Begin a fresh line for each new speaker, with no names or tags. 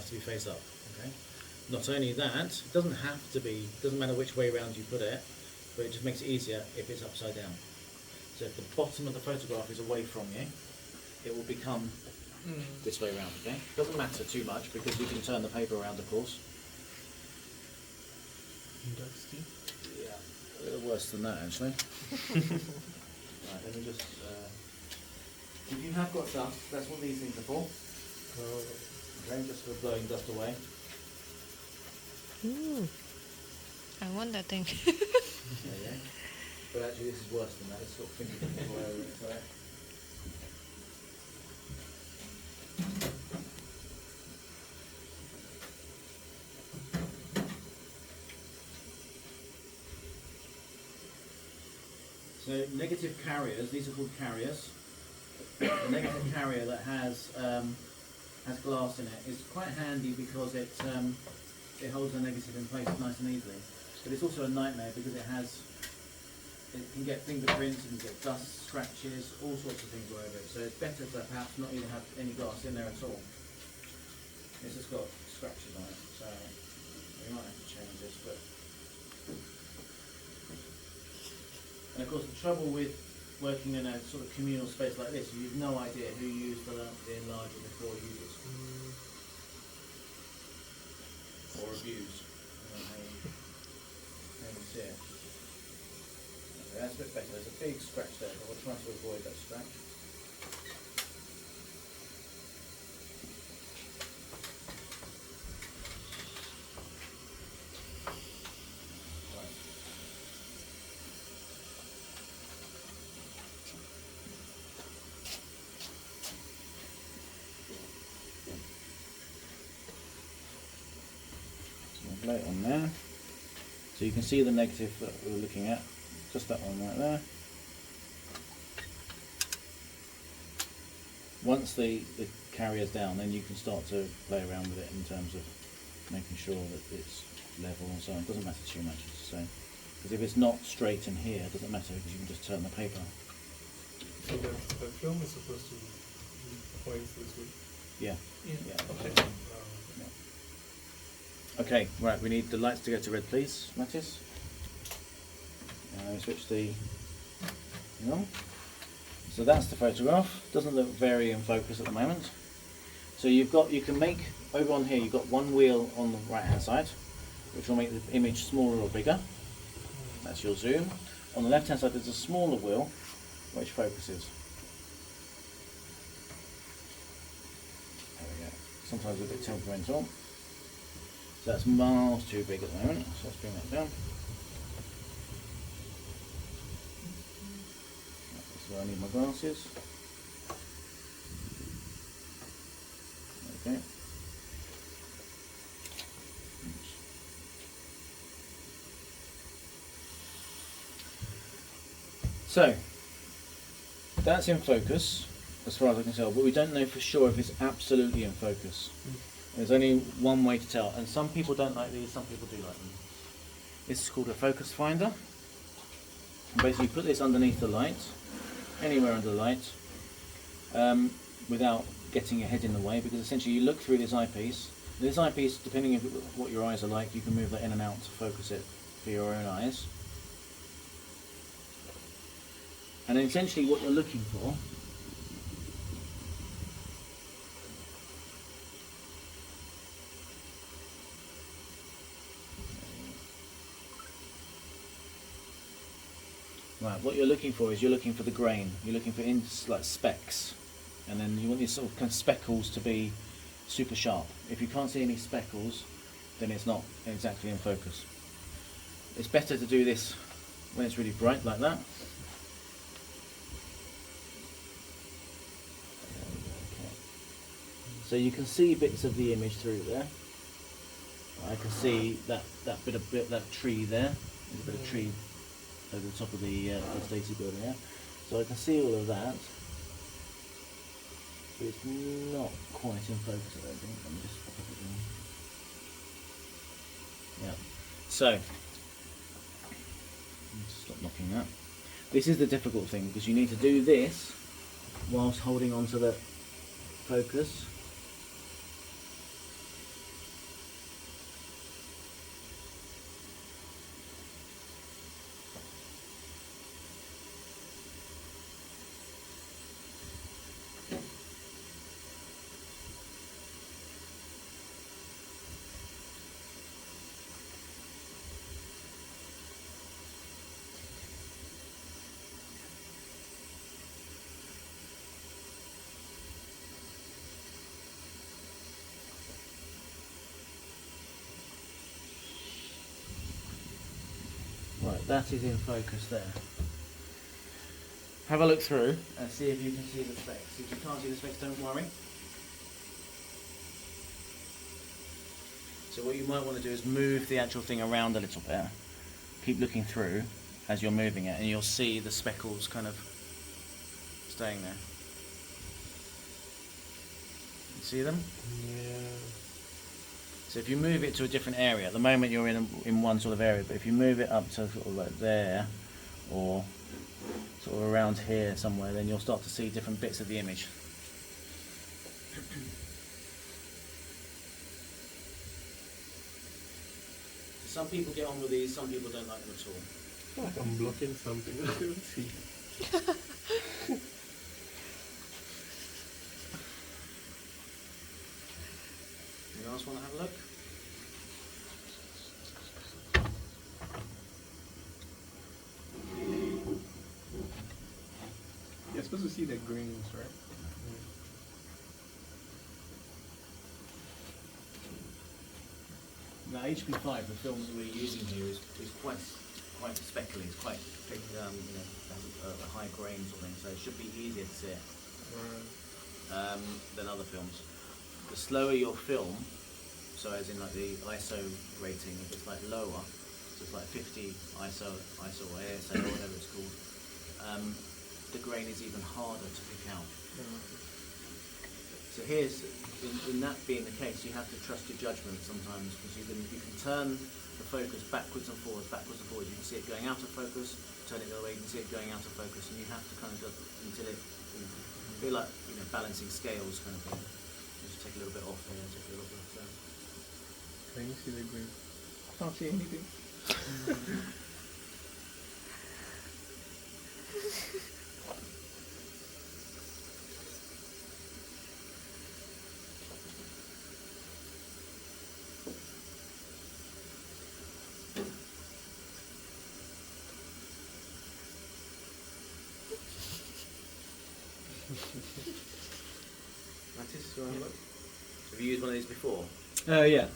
has to be face up. Okay. Not only that, it doesn't have to be. Doesn't matter which way around you put it, but it just makes it easier if it's upside down. So if the bottom of the photograph is away from you, it will become this way around. Okay. Doesn't matter too much because you can turn the paper around, of course. Yeah, a little worse than that actually. Right, let me just. If you have got dust, that's what these things are for. Okay, just for blowing dust away.
I want that thing.
Yeah. But actually, this is worse than that. It's got fingerprints all over it. Sorry. So negative carriers. These are called carriers. A negative carrier that has glass in it is quite handy because it holds the negative in place nice and easily. But it's also a nightmare because it can get fingerprints, it can get dust, scratches, all sorts of things all over it. So it's better to perhaps not even have any glass in there at all. It's just got scratches on it, so we might have to change this. But and of course the trouble with working in a sort of communal space like this, you've no idea who used the enlarger before you did. Or abuse. I don't know how you see it. Okay, that's a bit better. There's a big scratch there, but we'll try to avoid that scratch. Light on there, so you can see the negative that we're looking at, just that one right there. Once the carrier's down, then you can start to play around with it in terms of making sure that it's level and so on. It doesn't matter too much, as I say, because if it's not straight in here, it doesn't matter because you can just turn the paper.
So the film is supposed to point this way?
Yeah.
Okay.
Okay, right, we need the lights to go to red, please, Mattis. Switch the thing on. So that's the photograph. Doesn't look very in focus at the moment. So you can make, over on here, you've got one wheel on the right hand side, which will make the image smaller or bigger. That's your zoom. On the left hand side there's a smaller wheel, which focuses. There we go. Sometimes a bit temperamental. So that's miles too big at the moment, so let's bring that down. That's where I need my glasses. Okay. So, that's in focus, as far as I can tell, but we don't know for sure if it's absolutely in focus. There's only one way to tell, and some people don't like these, some people do like them. This is called a focus finder. And basically you put this underneath the light, anywhere under the light, without getting your head in the way, because essentially you look through this eyepiece. This eyepiece, depending on what your eyes are like, you can move that in and out to focus it for your own eyes. And essentially what you're looking for what you're looking for is you're looking for the grain. You're looking for like specks, and then you want these sort of kind of speckles to be super sharp. If you can't see any speckles, then it's not exactly in focus. It's better to do this when it's really bright like that. Okay. So you can see bits of the image through there. I can see that that tree there. There's a bit of tree over the top of the Stacey building there. So I can see all of that. But it's not quite in focus, I don't think. Let me just pop it down. Yeah. So, stop knocking that. This is the difficult thing, because you need to do this whilst holding on to the focus. that is in focus there. Have a look through and see if you can see the specks. If you can't see the specks, don't worry. So what you might want to do is move the actual thing around a little bit. Keep looking through as you're moving it, and you'll see the speckles kind of staying there. You see them?
Yeah.
So if you move it to a different area, at the moment you're in one sort of area, but if you move it up to sort of like there, or sort of around here somewhere, then you'll start to see different bits of the image. Some people get on with these, some people don't like them at all.
I feel like I'm blocking something. I don't see.
Anyone else want to have a look?
You're supposed to see the grains, right?
Now HP5, the film that we're using here, is quite speckly. It's quite has a high grain sort of thing, so it should be easier to see it than other films. The slower your film, so as in like the ISO rating, if it's like lower, so it's like 50 ISO or ASA or whatever it's called, the grain is even harder to pick out. So here's, in that being the case, you have to trust your judgment sometimes, because you can turn the focus backwards and forwards. You can see it going out of focus, turn it the other way, you can see it going out of focus, and you have to kind of go until it, feel like, balancing scales kind of thing. Just take a little bit off here, take a little bit.
Can you see the grain? I can't see anything.
Mattis, do you want to look? Have you used one of these before?
Yeah.